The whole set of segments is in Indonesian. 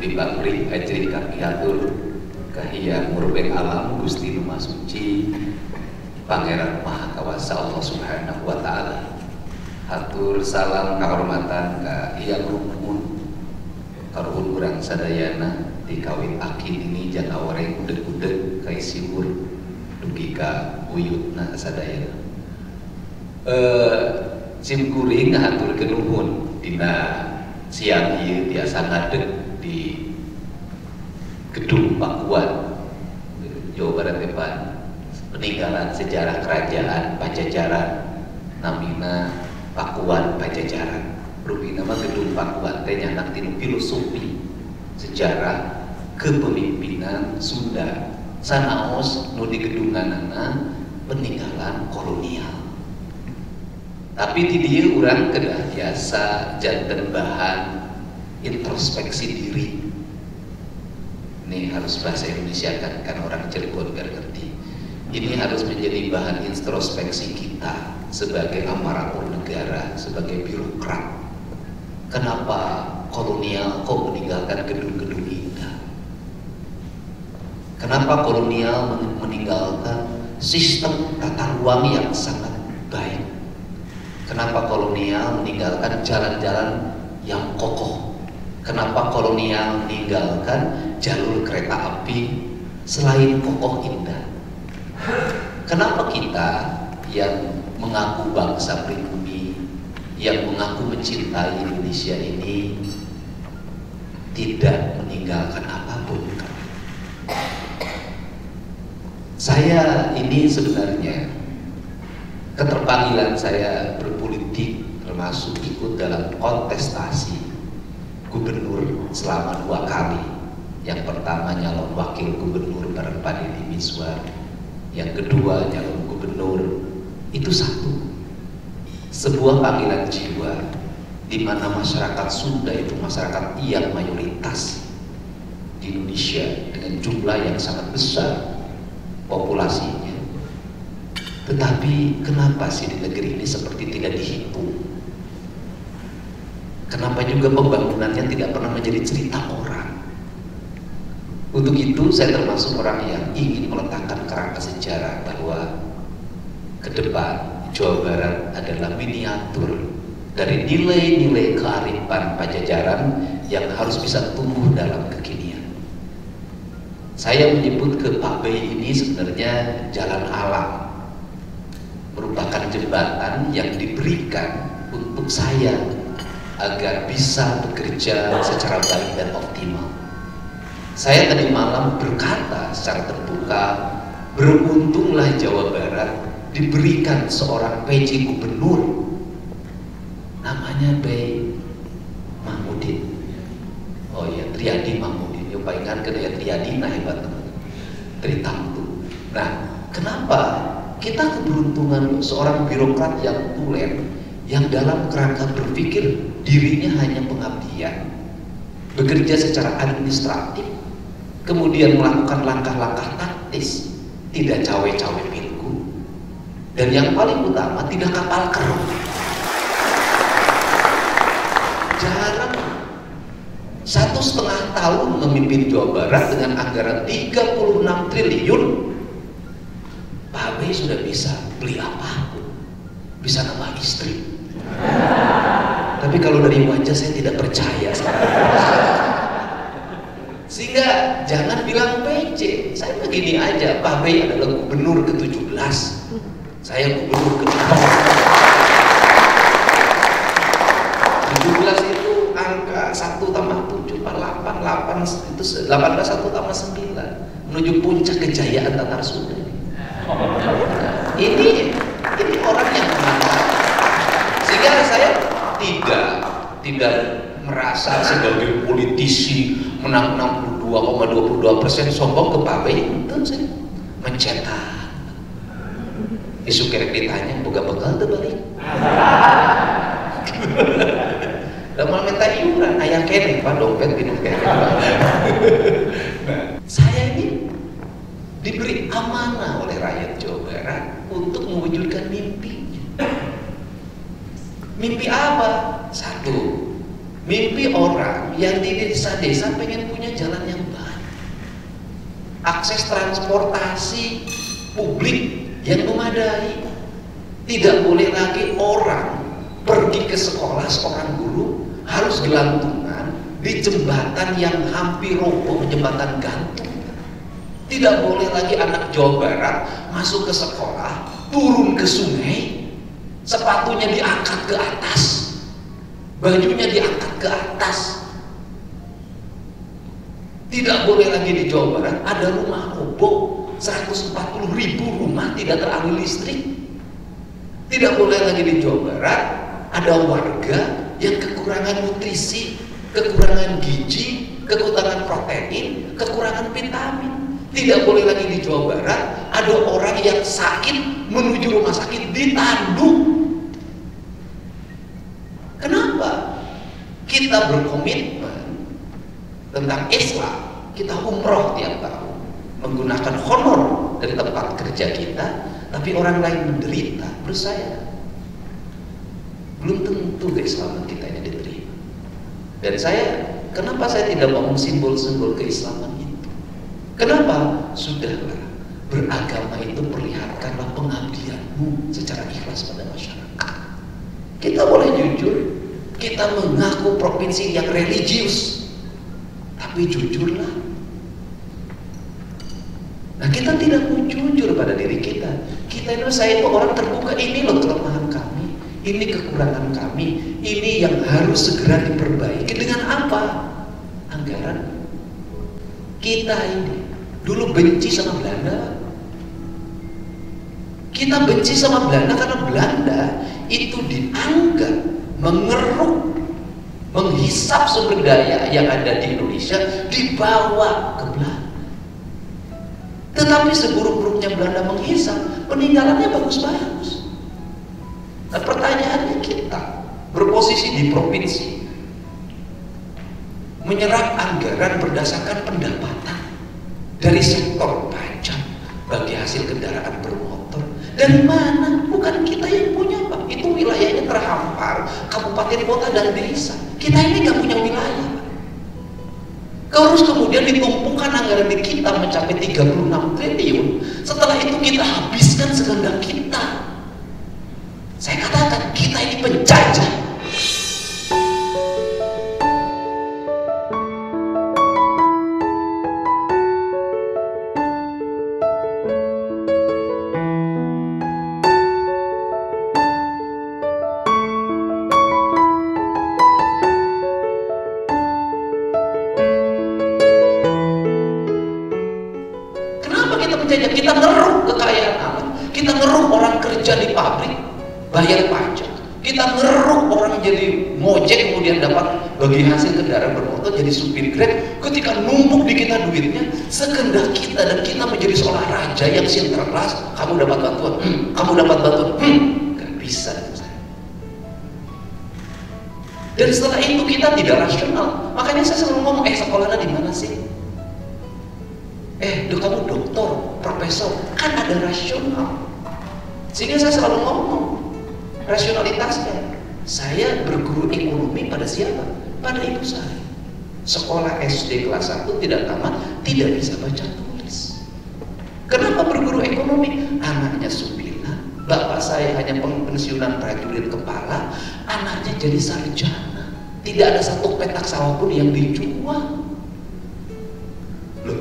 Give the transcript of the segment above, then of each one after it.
dibangri ajri kaki atur kahiyang murbeng alam Gusti Nu Maha Suci Pangeran Maha Kawasa Allah Subhanahu wa Ta'ala. Hatur salam kahormatan ka Hyang Rumpun karuhun urang sadayana di kawin akin ini jana wareng udeg-udeg kai siwur dugi ka uyutna sadayana. Sim kuring ngahaturkeun nuhun dina siang ieu tiasa ngadeg di Gedung Pakuan Jawa Barat depan peninggalan sejarah kerajaan Pajajaran namina Pakuan Pajajaran. Rupi nama Gedung Pakuan teh nyanak tinu filosofi sejarah kepemimpinan Sunda sanaos nu di gedunganana peninggalan kolonial. Tapi di dieu urang kedah biasa janten bahan introspeksi diri. Ini harus bahasa Indonesia kan orang Cirebon biar ngerti. Ini harus menjadi bahan introspeksi kita sebagai aparatur negara, sebagai birokrat. Kenapa kolonial kok meninggalkan gedung-gedung indah? Kenapa kolonial meninggalkan sistem tata ruang yang sangat baik? Kenapa kolonial meninggalkan jalan-jalan yang kokoh? Kenapa kolonial meninggalkan jalur kereta api selain kokoh indah? Kenapa kita yang mengaku bangsa pribumi, yang mengaku mencintai Indonesia ini tidak meninggalkan apapun? Saya ini sebenarnya keterpanggilan saya berpolitik termasuk ikut dalam kontestasi gubernur selama 2 kali. Yang pertama nyalon wakil gubernur bareng Pak Deddy Mizwar, yang kedua nyalon gubernur. Itu satu sebuah panggilan jiwa di mana masyarakat Sunda itu masyarakat yang mayoritas di Indonesia dengan jumlah yang sangat besar populasinya. Tetapi kenapa sih di negeri ini seperti tidak dihitung? Kenapa juga pembangunannya tidak pernah menjadi cerita orang? Untuk itu saya termasuk orang yang ingin meletakkan kerangka sejarah bahwa ke depan Jawa Barat adalah miniatur dari nilai-nilai kearifan Pajajaran yang harus bisa tumbuh dalam kekinian. Saya menyebut ke Pak Bey ini sebenarnya jalan alam, merupakan jembatan yang diberikan untuk saya agar bisa bekerja secara baik dan optimal. Saya tadi malam berkata secara terbuka, beruntunglah Jawa Barat diberikan seorang PJ gubernur namanya Bey Mahmudin. Oh ya, Triadi Mahmudin. Yo palingan ke ya Triadi nah hebat teman. Tritamtu. Nah, kenapa kita keberuntungan seorang birokrat yang tulen, yang dalam kerangka berpikir dirinya hanya pengabdian, bekerja secara administratif, kemudian melakukan langkah-langkah taktis, tidak cawe-cawe pilgub, dan yang paling utama tidak kapal kerung. Jarang 1,5 tahun memimpin Jawa Barat dengan anggaran 36 triliun. Pak Bey sudah bisa beli apapun, bisa nambah istri. Tapi kalau dari wajah saya tidak percaya. Sehingga jangan bilang PJ. Saya begini aja, Pak Bey adalah gubernur ke-17, saya gubernur ke-17 itu angka 1 tambah 7 8 itu 18 1 tambah 9 menuju puncak kejayaan Tatar Sunda. Ini orang yang mengatakan, sehingga saya tidak merasa sebagai politisi menang 62,22% sombong ke Pak Bey. Itu saya mencetak isu kerek ditanya boga bekal tuh balik mau minta iuran ayah kene Pak dompet minum kene. Nah, saya ini diberi amanah oleh rakyat Jawa Barat untuk mewujudkan mimpinya. Mimpi apa? Satu, mimpi orang yang di desa-desa pengen punya punya jalan yang baik, akses transportasi publik yang memadai. Tidak boleh lagi orang pergi ke sekolah, seorang guru harus gelantungan di jembatan yang hampir roboh, jembatan gantung. Tidak boleh lagi anak Jawa Barat masuk ke sekolah, turun ke sungai, sepatunya diangkat ke atas, bajunya diangkat ke atas. Tidak boleh lagi di Jawa Barat ada rumah roboh, 140.000 rumah tidak teraliri listrik. Tidak boleh lagi di Jawa Barat ada warga yang kekurangan nutrisi, kekurangan gizi, kekurangan protein, kekurangan vitamin. Tidak boleh lagi di Jawa Barat ada orang yang sakit menuju rumah sakit ditanduk. Kenapa? Kita berkomitmen tentang Islam, kita umroh tiap tahun menggunakan honor dari tempat kerja kita, tapi orang lain menderita. Menurut saya belum tentu keislaman kita ini diterima. Dan kenapa saya tidak ngomong simbol-simbol keislaman itu? Kenapa? Sudahlah, beragama itu perlihatkanlah pengabdianmu secara ikhlas pada masyarakat. Kita boleh jujur, kita mengaku provinsi yang religius, tapi jujurlah. Nah, kita tidak mau jujur pada diri kita. Saya itu orang terbuka, ini loh kelemahan kami, ini kekurangan kami, ini yang harus segera diperbaiki. Dengan apa? Anggaran. Kita ini dulu benci sama Belanda. Kita benci sama Belanda karena Belanda itu dianggap mengeruk, menghisap sumber daya yang ada di Indonesia, dibawa ke Belanda. Tetapi seburuk-buruknya Belanda menghisap, peninggalannya bagus-bagus. Nah, pertanyaannya, kita berposisi di provinsi, menyerap anggaran berdasarkan pendapatan dari sektor pajak bagi hasil kendaraan bermotor. Dari mana? Bukan kita yang punya, Pak. Itu wilayahnya terhampar, kabupaten, kota, dan desa. Kita ini nggak punya wilayah. Terus kemudian ditumpukan anggaran di kita mencapai 36 triliun. Setelah itu kita habiskan sekehendak kita. Saya katakan kita ini penjajah. Kita ngeruk kekayaan alam, kita ngeruk orang kerja di pabrik bayar pajak, kita ngeruk orang jadi ngojek kemudian dapat bagi hasil kendaraan bermotor jadi supir Grab. Ketika numpuk di kita duitnya sekehendak kita dan kita menjadi seorang raja yang sinterklas, kamu dapat bantuan, kamu dapat bantuan, gak bisa. Dan setelah itu kita tidak rasional. Makanya saya selalu ngomong, sekolahnya di mana sih? Kamu doktor, profesor, kan ada rasional. Sehingga saya selalu ngomong rasionalitasnya. Saya berguru ekonomi pada siapa? Pada ibu saya. Sekolah SD kelas 1 tidak tamat, tidak bisa baca tulis. Kenapa berguru ekonomi? Anaknya supinan, bapak saya hanya pensiunan prajurit kepala, anaknya jadi sarjana. Tidak ada satu petak sawah pun yang dijual. Loh,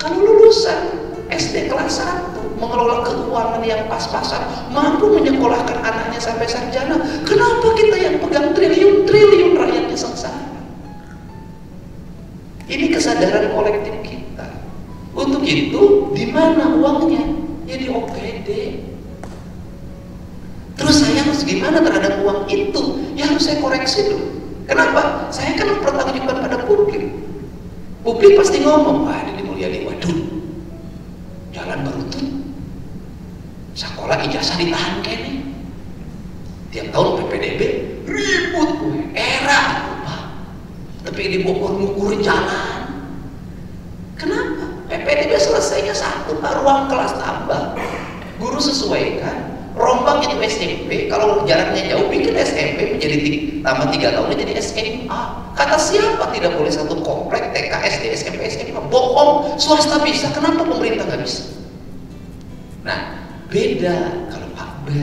kalau lulusan SD kelas 1 mengelola keuangan yang pas-pasan, mampu menyekolahkan anaknya sampai sarjana, kenapa kita yang pegang triliun-triliun rakyatnya sengsara? Ini kesadaran kolektif kita. Untuk itu, di mana uangnya? Ya di OPD. Terus saya harus gimana terhadap uang itu? Ya harus saya koreksi dulu. Kenapa? Saya kan bertanggung pada publik. Publik pasti ngomong, Deddy Mulyadi, waduh, jalan baru tuh, sekolah ijazah ditahan kene, tiap tahun PPDB ribut, era, Pak. Tapi di Bogor ngukur jalan. Kenapa? PPDB selesainya 1, ruang kelas tambah, guru sesuaikan, rombak itu SMP, kalau jaraknya jauh bikin SMP menjadi tambah 3 tahun jadi SMA. Kata siapa tidak boleh satu komplek TK, SD, SMP, SMA? Bohong. Swasta bisa, kenapa pemerintah nggak bisa? Nah, beda kalau Pak B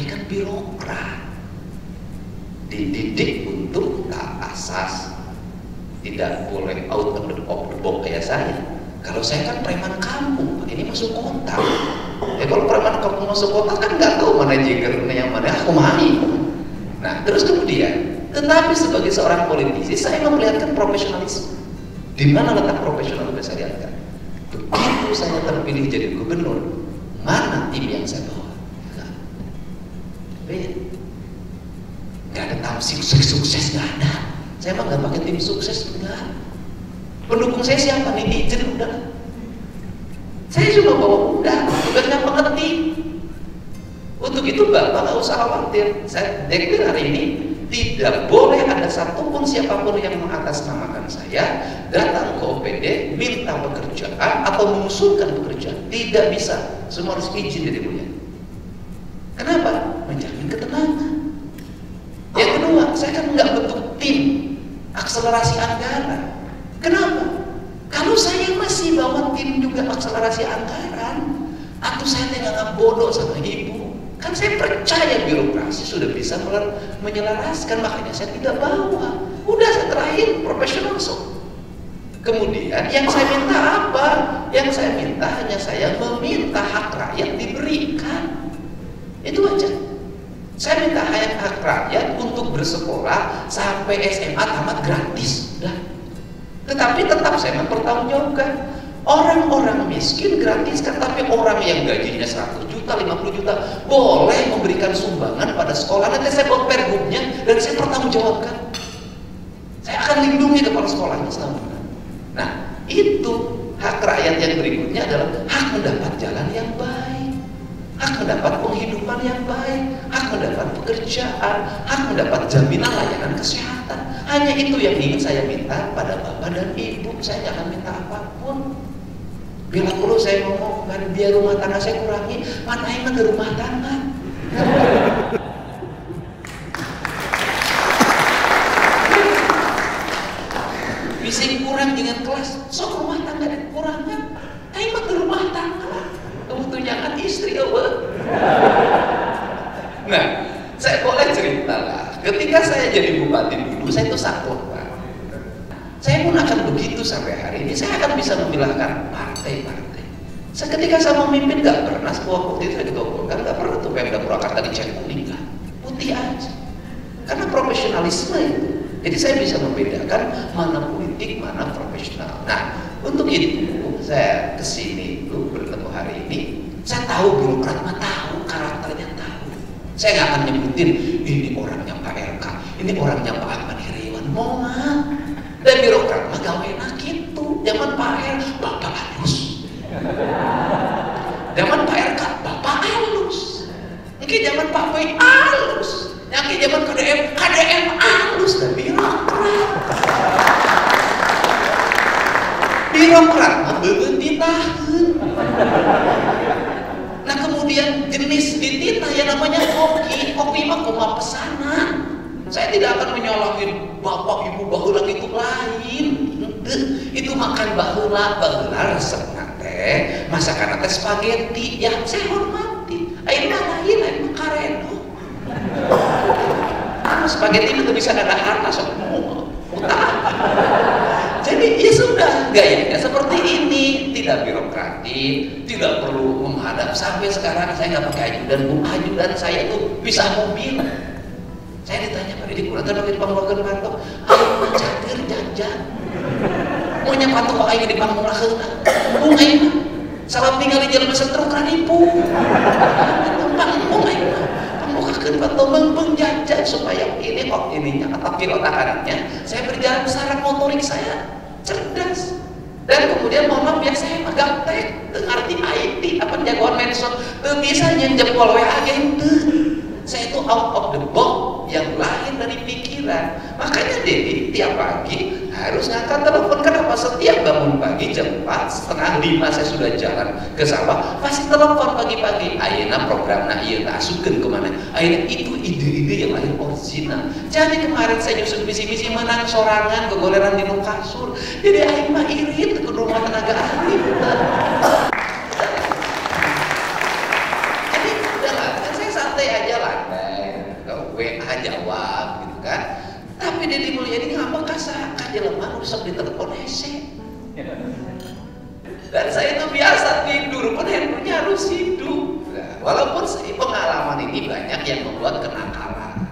kan birokrat, dididik untuk taat asas, tidak boleh out of the box kayak saya. Kalau saya kan preman kampung, Pak, ini masuk kota. Kalau preman kampung masuk kota kan nggak tahu mana jigernya yang mana aku main. Nah, terus kemudian, tetapi sebagai seorang politisi saya memperlihatkan profesionalisme. Di mana letak profesionalisme saya lihatkan? Begitu saya terpilih jadi gubernur, mana tim yang saya bawa? Nggak ada tim sukses, nggak ada. Saya mah nggak pakai tim sukses, enggak. Pendukung saya siapa? Netizen udah. Saya cuma bawa udah, tugasnya pengerti. Untuk itu Bapak nggak usah khawatir. Saya deklar hari ini tidak boleh ada satupun siapapun yang mengatasnamakan saya datang ke OPD minta pekerjaan atau mengusulkan pekerjaan. Tidak bisa. Semua harus izin dari Buya. Kenapa? Menjamin ketenangan. Yang kedua, saya kan nggak bentuk tim akselerasi anggaran. Kenapa? Kalau saya masih bawa tim juga akselerasi anggaran, atau saya tinggal bodoh sama ibu, kan saya percaya birokrasi sudah bisa menyelaraskan, makanya saya tidak bawa. Udah, saya terakhir profesional so. Kemudian yang saya minta apa? Yang saya minta hanya saya meminta hak rakyat diberikan. Itu aja. Saya minta hak rakyat untuk bersekolah sampai SMA tamat gratis. Udah. Tetapi tetap saya mempertanggungjawabkan. Orang-orang miskin gratis kan, tapi orang yang gajinya 100 juta, 50 juta boleh memberikan sumbangan pada sekolah. Nanti saya buat pergubnya dan saya pertanggungjawabkan. Saya akan lindungi kepala sekolahnya selama. Nah, itu hak rakyat yang berikutnya adalah hak mendapat jalan yang baik, hak mendapat penghidupan yang baik, hak mendapat pekerjaan, hak mendapat jaminan layanan kesehatan. Hanya itu yang ingin saya minta pada Bapak dan Ibu. Saya jangan minta apapun. Bila perlu saya ngomong, biar rumah tangga saya kurangi, mana yang ada rumah tangga. Bisa kurang dengan kelas, sok rumah tangga dan kurangnya. Ayo ke rumah tangga. Kamu tuh jangan istri, apa? Nah, saya boleh cerita lah. Ketika saya jadi bupati dulu, saya itu saklek, Pak. Saya pun akan begitu sampai hari ini. Saya akan bisa memilahkan partai-partai. Ketika saya memimpin, nggak pernah waktu itu saya ketua Golkar, nggak pernah tuh Pemda Purwakarta dicek kuning, nggak, putih aja. Karena profesionalisme itu. Jadi saya bisa membedakan mana politik, mana profesional. Nah, untuk itu saya kesini itu bertemu hari ini. Saya tahu birokrat mah tahu, karakternya tahu. Saya nggak akan nyebutin ini orangnya Pak RK, ini orangnya Pak Ahmad Heriawan, mau nggak? Dan birokrat mah gawe enak gitu. Zaman Pak RK, Bapak halus. Zaman Pak RK, Bapak halus. Mungkin zaman Pak Boy halus. Yang zaman KDM halus dan birokrat. Birokrat mah beun ditahan. Nah, kemudian jenis dititah yang namanya kopi mah koma pesanan. Saya tidak akan menyalahin bapak ibu baheula itu lain. Itu makan baheula resep teh, masakan teh spaghetti, ya saya hormati. Ayeuna lain, ayeuna kareno. Spaghetti itu bisa ada harta sok utang. Jadi ya sudah, gayanya seperti ini, tidak birokratik, tidak perlu menghadap. Sampai sekarang saya nggak pakai ajudan saya itu bisa mobil. Saya ditanya Pak Didi Kuratan bagi dipangguakeun pantok, ayo cager jajan. Maunya pantok kok ayo dipangguakeun. Bung ayo. Salam tinggal di jalan setruk ranipu. Panggung ayo. Pangguakeun pantok beng jajan supaya ini kok ininya atau pilot kanannya. Saya berjalan syarat motorik saya cerdas. Dan kemudian mohon maaf ya saya gaptek, ngerti IT apa jagoan medsos, teu bisa nyenjepol WA ge teu. Saya itu out of the box, yang lahir dari pikiran. Makanya Dedi tiap pagi harus ngangkat telepon. Kenapa? Setiap bangun pagi jam 4, setengah 5 saya sudah jalan ke sawah, pasti telepon pagi-pagi. Ayeuna program nah iya tak asukeun kemana? Ayeuna itu ide-ide yang lahir original. Jadi kemarin saya nyusun misi-misi menang sorangan kegoleran di kasur. Jadi aing mah irit ke rumah tenaga ahli. Jadi udahlah, kan saya santai aja lah. WA jawab gitu kan. Tapi Deddy Mulyadi ngapa kasar aja lemah rusak di telepon hese. Dan saya itu biasa tidur pun handphonenya harus hidup. Nah, walaupun pengalaman ini banyak yang membuat kenakalan.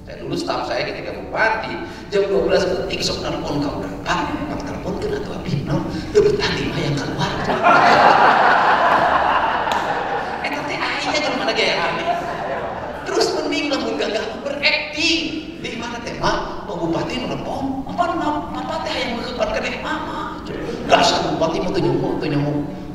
Saya dulu staf saya ketika bupati jam 12 detik sok telepon kau berapa? Kau telepon kan atau abino? Tebet lima yang keluar. Tapi aja kan mana gaya aneh. Terus mending lamun gagah berakting. Di mana tema? Mau bupati menelpon. Apa teh yang mengepan kedeh mama? Dasar bupati mau nyamuk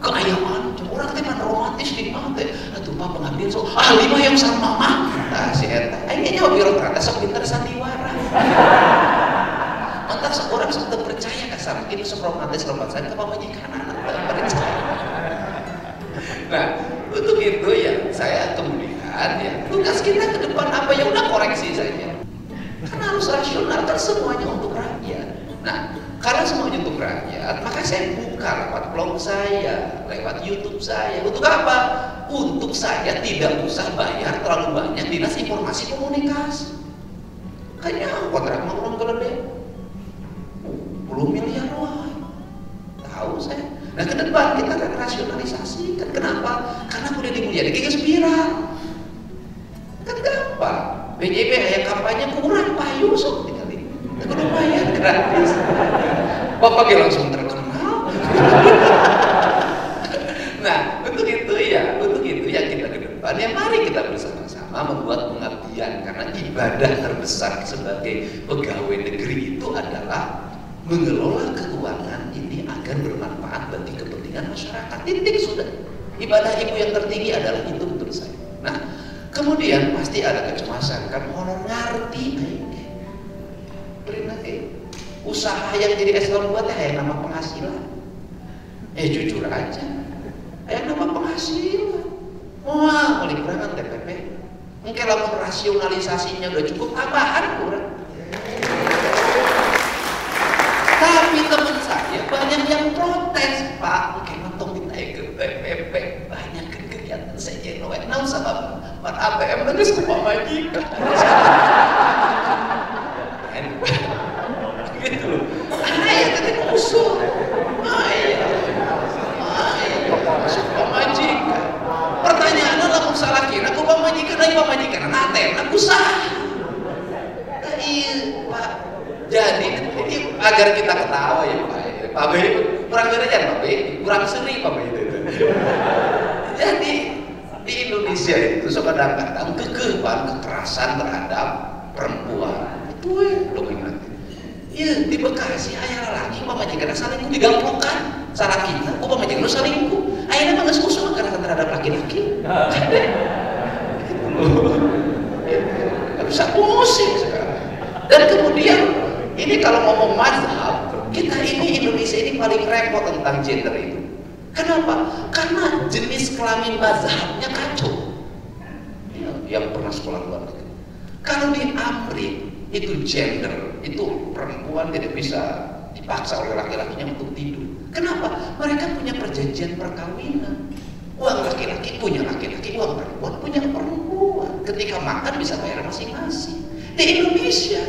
keayaan. Orang teh mana romantis di mana teh? Atuh pak pengambil so ahli mah yang sama mama. Nah si eta. Aing nyawa birokrat sok pinter sandiwara. Mantan seorang sok percaya kasar ini sok romantis saya ke pamajikan anak percaya. Nah untuk itu ya saya kemudian ya tugas kita ke depan apa ya udah koreksi saja. Kan harus rasional, kan semuanya untuk rakyat. Nah, karena semuanya untuk rakyat, maka saya buka lewat blog saya, lewat YouTube saya. Untuk apa? Untuk saya tidak usah bayar terlalu banyak dinas informasi komunikasi. Kayaknya kontrak mau gede, 10 miliar wah. Tahu saya. Nah, ke depan kita akan rasionalisasi. Kan kenapa? Karena udah Mulyadi kayak spiral. Kan gampang. BJB ayah kampanye kurang payu sok tinggalin. Tapi lumayan gratis. Bapak langsung terkenal. Nah, untuk itu ya kita ke depan ya mari kita bersama-sama membuat pengabdian karena ibadah terbesar sebagai pegawai negeri itu adalah mengelola keuangan ini agar bermanfaat bagi kepentingan masyarakat. Titik sudah. Ibadah ibu yang tertinggi adalah itu menurut saya. Nah, kemudian pasti ada kecemasan kan honor ngerti beri nanti usaha yang jadi eselon 2 teh yang nama penghasilan jujur aja yang nama penghasilan wah paling kurangan TPP mungkin lamun rasionalisasinya udah cukup tambahan kurang tapi teman saya banyak yang protes pak mungkin nonton dinaik ke TPP banyak kegiatan saya jenuh nah sama Pak APM terus ke pamajikan gitu loh ya tadi usul masuk pamajikan pertanyaannya langsung salah kira aku pamajikan lagi pamajikan nanti aku sah iya Pak jadi ini agar kita ketawa ya Pak B kurang derajat Pak B kurang seni Pak B itu jadi di Indonesia itu kadang-kadang kekerasan terhadap perempuan itu dominan. Iya di Bekasi ayah lagi pamajikan salingkuh digampungkan salah kita, pamajikan lu salingkuh. Ayahnya mah nggak usul kekerasan terhadap laki-laki. Nggak bisa pusing sekarang. Dan kemudian ini kalau ngomong mazhab, kita ini Indonesia ini paling repot tentang gender itu. Kenapa? Karena jenis kelamin mazhabnya kacau. Yang pernah sekolah luar negeri. Kalau di Amrik itu gender, itu perempuan tidak bisa dipaksa oleh laki-lakinya untuk tidur. Kenapa? Mereka punya perjanjian perkawinan. Uang laki-laki punya laki-laki, uang perempuan punya perempuan. Ketika makan bisa bayar masing-masing. Di Indonesia,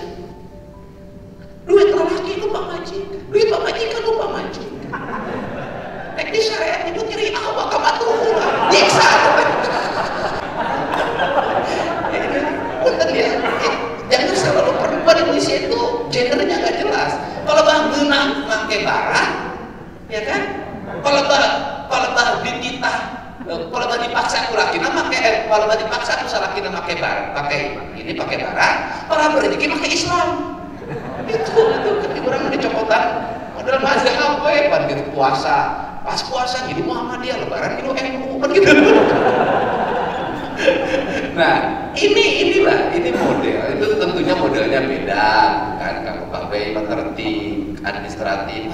duit laki lupa majikan, duit pamajikan lupa majikan. Di syariat itu kiri awak kamatulah nyiksa punten ya jangan selalu perempuan Indonesia itu gendernya nggak jelas kalau bah genang pakai barang ya kan kalau bah dititah kalau bah dipaksa aku laki kalau bah dipaksa aku salah kita pakai barang pakai barang para berrezeki pakai Islam itu kan orang dicopotan modal mazhab apa ya gitu puasa pas puasa gitu Muhammadiyah lebaran gitu MU kan gitu. Nah ini model itu tentunya modelnya beda kan kalau Pak Bey mengerti administratif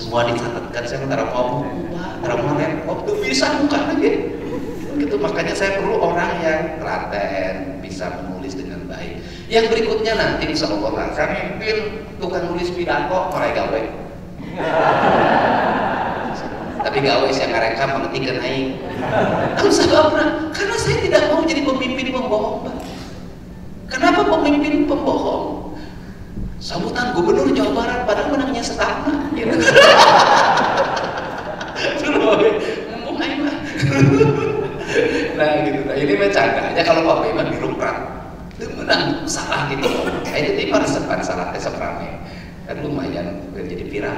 semua dicatatkan. Saya antara mau buku Pak, antara mau laptop tuh bisa bukan lagi gitu. Makanya saya perlu orang yang telaten, bisa menulis dengan baik. Yang berikutnya nanti insya Allah saya mimpin tukang nulis pidato mulai gawe. Tapi gawe saya ngerekam mengetikkan aing. Aku sababna karena saya tidak mau jadi pemimpin pembohong Pak. Kenapa pemimpin pembohong? Sambutan Gubernur Jawa Barat padahal menangnya setahun gitu. Ngomong aing Pak. Nah gitu. Nah, ini bercandanya kalau Pak Iman birokrat. Itu menang salah gitu. Itu tiba resepan salah tes seprame. Kan lumayan jadi viral.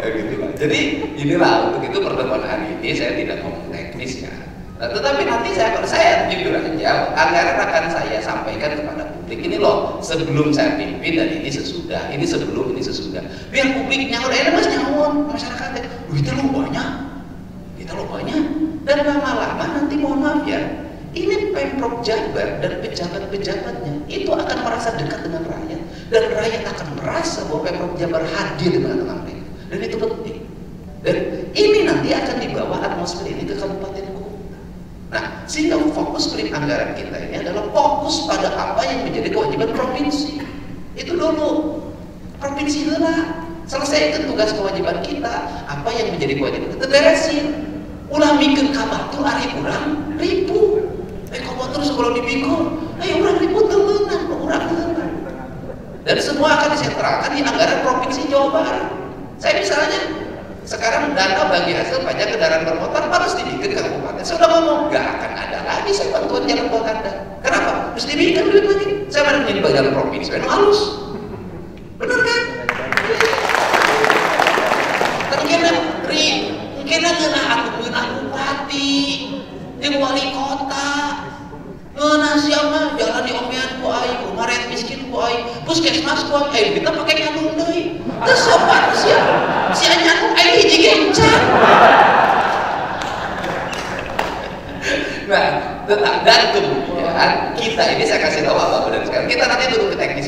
Gitu. Jadi inilah untuk itu pertemuan hari ini saya tidak ngomong teknis ya. Nah, tetapi nanti saya jujur aja, anggaran akan saya sampaikan kepada publik. Ini loh sebelum saya pimpin dan ini sesudah, ini sebelum, ini sesudah. Biar publik nyaur, mas nyaur masyarakatnya. Kita lo banyak, dan lama-lama nanti mohon maaf ya, ini Pemprov Jabar dan pejabat-pejabatnya itu akan merasa dekat dengan rakyat, dan rakyat akan merasa bahwa Pemprov Jabar hadir di tengah-tengah mereka, dan itu penting. Dan ini nanti akan dibawa atmosfer ini ke kabupaten kota. Nah, sehingga fokus prinsip anggaran kita ini adalah fokus pada apa yang menjadi kewajiban provinsi. Itu dulu, provinsi lah. Selesaikan tugas kewajiban kita, apa yang menjadi kewajiban kita beresin. Ulah mikir kabar tuh hari kurang ribu. Kabar terus kalau dibikul, ayo orang ribu temenan, orang temenan. Dan semua akan disentralkan di anggaran provinsi Jawa Barat. Saya misalnya sekarang dana bagi hasil pajak kendaraan bermotor harus dibikin kabupaten. Saya udah ngomong, gak akan ada lagi saya bantuan jalan buat Anda. Kenapa? Terus dibikin duit lagi. Saya mana menjadi bagian provinsi, memang halus. Bener kan? Mungkin aku bupati, di wali kota, siapa jalan di omean ku aing, rumah miskin ku aing, puskesmas ku aing, kita pakai nyandung deui. Teu sopan sia. Si nyandung aing hiji gencan. Nah, dan kemudian kita ini saya kasih tahu Bapak dan sekarang kita nanti duduk ke teknis.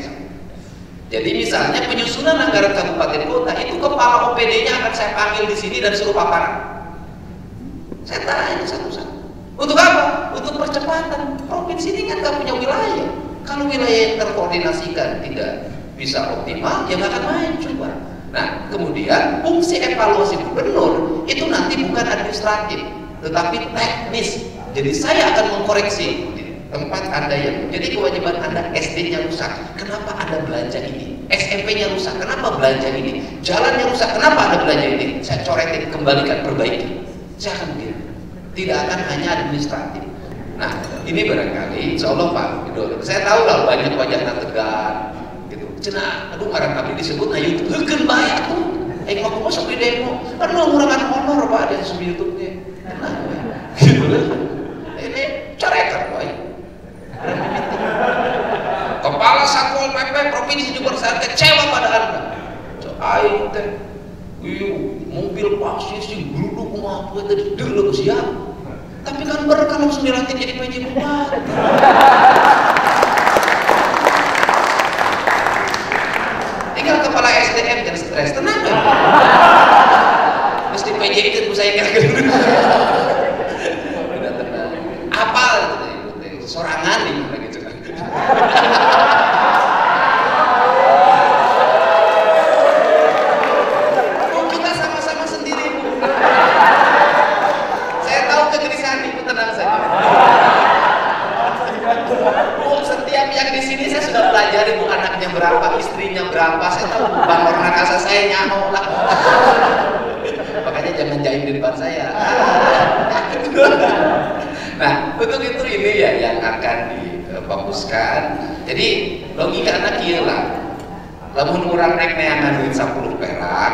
Jadi misalnya penyusunan anggaran kabupaten kota itu kepala OPD-nya akan saya panggil di sini dan suruh paparan. Saya tanya satu-satu. Untuk apa? Untuk percepatan. Provinsi ini kan nggak punya wilayah. Kalau wilayah yang terkoordinasikan tidak bisa optimal, ya nggak akan main coba. Nah, kemudian fungsi evaluasi gubernur itu nanti bukan administratif, tetapi teknis. Jadi saya akan mengkoreksi tempat Anda yang jadi kewajiban Anda, SD-nya rusak, kenapa Anda belanja ini? SMP-nya rusak, kenapa belanja ini? Jalannya rusak, kenapa Anda belanja ini? Saya coretin, kembalikan, perbaiki. Saya akan begitu. Tidak akan hanya administratif. Nah, ini barangkali, insya Allah Pak, saya tahu lah banyak wajahnya tegar, gitu. Cenah, aduh marah kami disebut, nah YouTube, heukeun bae tuh. Mau masuk di demo, kan mau ngurangan honor Pak ada di YouTube-nya. Nah, gitu lah. Ini corekan Pak. Kepala Satpol PP Provinsi Jawa Barat saya kecewa pada Anda. Aing teh, mobil paksis sih geruduk kumaha poe teh deuleuh siap. Tapi kan berkah langsung dilantik jadi PJ Bupati. Tinggal kepala SDM jangan stres, tenang kan? Mesti PJ itu saya kira-kira. Udah tenang. Apal itu sorangan nih gitu kan. Oh, kita sama-sama sendiri Bu. Saya tahu kegelisahan Ibu, tenang saja. Bu, setiap yang di sini saya sudah pelajari Bu, anaknya berapa, istrinya berapa. Saya tahu bangor nakasa saya nyaho lah. Makanya jangan jahit di depan saya. Nah, untuk itu ini ya yang akan difokuskan. Jadi logika anak kieu lah. Lamun urang rek neangan duit 10 perak,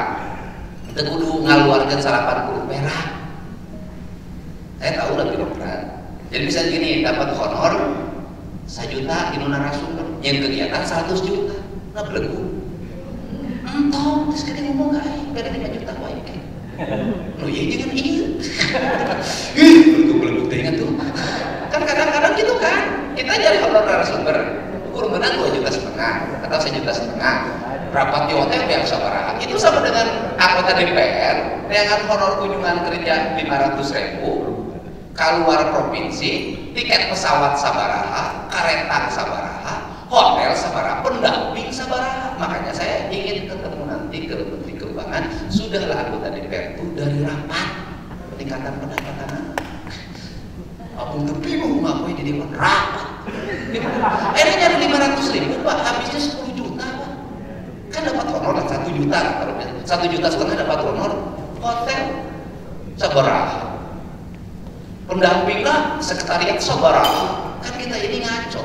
teu kudu ngaluarkeun 80 perak. Saya tahu lah birokrat. Jadi bisa gini, dapat honor 1 juta di narasumber, yang kegiatan 100 juta. Nah belegu. Entong, geus gede ngomong ka aing, beda 5 juta wae. Oh iya jangan iya. Belegu teh ingat tuh. Kan kadang-kadang gitu kan. Kita jadi honor narasumber. Ukur menang 2,5 juta atau 1,5 juta. Rapat di hotel yang sabaraha. Itu sama dengan anggota DPR dengan honor kunjungan kerja 500.000, keluar provinsi, tiket pesawat sabaraha, kereta sabaraha, hotel sabaraha, pendamping sabaraha. Makanya saya ingin ketemu nanti ke Menteri Keuangan. Sudahlah anggota DPR itu dari rapat peningkatan pendapatan. Aku tuh bingung ngapain di dewan rapat. Akhirnya nyari 500.000 Pak, habisnya 10 juta Pak. Kan dapat honor 1 juta, 1,5 juta dapat honor. Hotel sabaraha, pendamping lah, sekretariat sabaraha. Kan kita ini ngaco.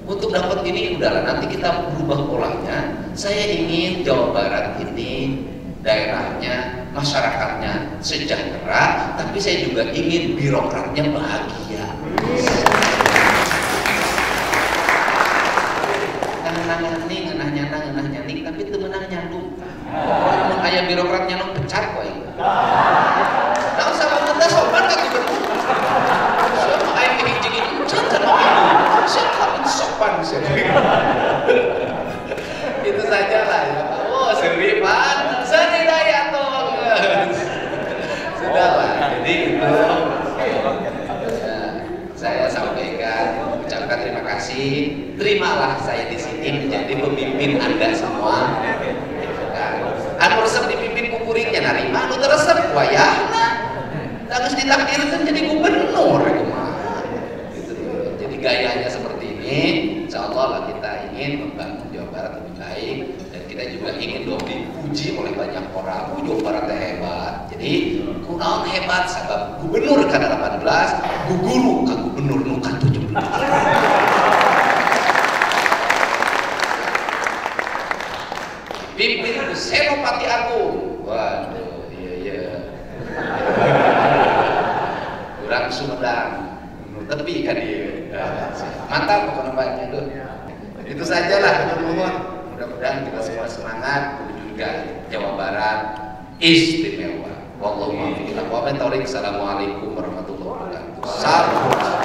Untuk dapat ini udahlah, nanti kita berubah polanya. Saya ingin Jawa Barat ini daerahnya, masyarakatnya sejahtera, tapi saya juga ingin birokratnya bahagia. Ngenah-nyanyi, tapi itu menang nyandung. Kayak birokratnya lo pecat kok ini. Nah, sama kita sopan kan gubernur. Sama ayam hijau itu pecat sama itu. Saya kawin sopan sih. Itu saja lah ya. Oh, seri Pak. Seri daya tolong. Sudahlah. Jadi itu saya sampaikan, ucapkan terima kasih. Terimalah saya di sini menjadi pemimpin Anda semua. Anu resep dipimpin kukuringnya narima, anu teresep wayahna. Terus ditakdirkan jadi gubernur. Gitu. Jadi gayanya seperti ini. Insya Allah lah kita ingin membangun Jawa Barat lebih baik, dan kita juga ingin dong dipuji oleh banyak orang. Jawa Barat hebat. Jadi kunaon hebat sebab gubernur kan 18, guguru kan gubernur nu kan 17. Pimpin Senopati Agung. Waduh, iya. Kurang Sumedang. Tepi kan dia. Mantap pokoknya banyak tuh. Itu sajalah teman-teman. Mudah-mudahan kita semua semangat juga Jawa Barat istimewa. Wallahu a'lam. Assalamualaikum warahmatullahi wabarakatuh.